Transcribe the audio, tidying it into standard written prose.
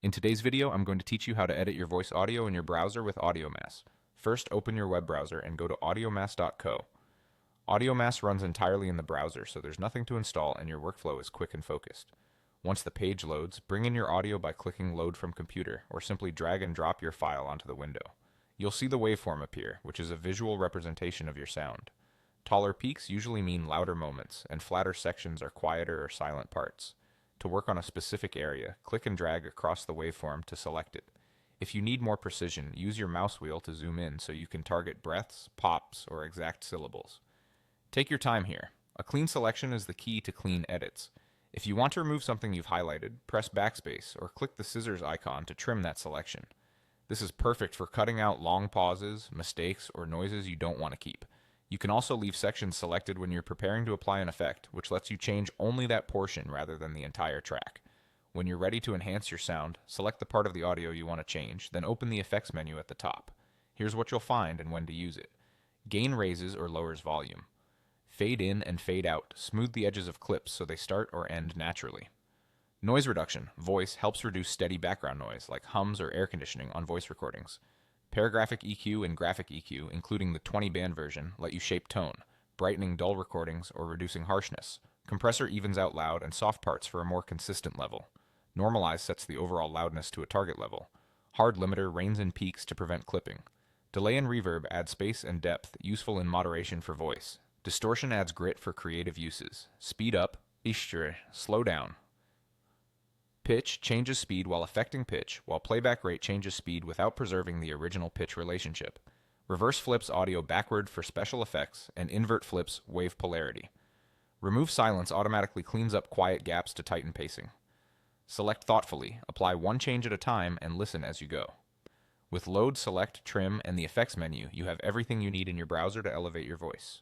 In today's video, I'm going to teach you how to edit your voice audio in your browser with Audiomass. First, open your web browser and go to audiomass.co. Audiomass runs entirely in the browser, so there's nothing to install and your workflow is quick and focused. Once the page loads, bring in your audio by clicking Load from Computer, or simply drag and drop your file onto the window. You'll see the waveform appear, which is a visual representation of your sound. Taller peaks usually mean louder moments, and flatter sections are quieter or silent parts. To work on a specific area, click and drag across the waveform to select it. If you need more precision, use your mouse wheel to zoom in so you can target breaths, pops, or exact syllables. Take your time here. A clean selection is the key to clean edits. If you want to remove something you've highlighted, press backspace or click the scissors icon to trim that selection. This is perfect for cutting out long pauses, mistakes, or noises you don't want to keep. You can also leave sections selected when you're preparing to apply an effect, which lets you change only that portion rather than the entire track. When you're ready to enhance your sound, select the part of the audio you want to change, then open the effects menu at the top. Here's what you'll find and when to use it. Gain raises or lowers volume. Fade in and fade out, smooth the edges of clips so they start or end naturally. Noise reduction, voice, helps reduce steady background noise, like hums or air conditioning on voice recordings. Paragraphic EQ and graphic EQ, including the 20-band version, let you shape tone, brightening dull recordings or reducing harshness. Compressor evens out loud and soft parts for a more consistent level. Normalize sets the overall loudness to a target level. Hard limiter reins in peaks to prevent clipping. Delay and reverb add space and depth, useful in moderation for voice. Distortion adds grit for creative uses. Speed up, slow down. Pitch changes speed while affecting pitch, while playback rate changes speed without preserving the original pitch relationship. Reverse flips audio backward for special effects, and invert flips wave polarity. Remove silence automatically cleans up quiet gaps to tighten pacing. Select thoughtfully, apply one change at a time, and listen as you go. With Load, Select, Trim, and the Effects menu, you have everything you need in your browser to elevate your voice.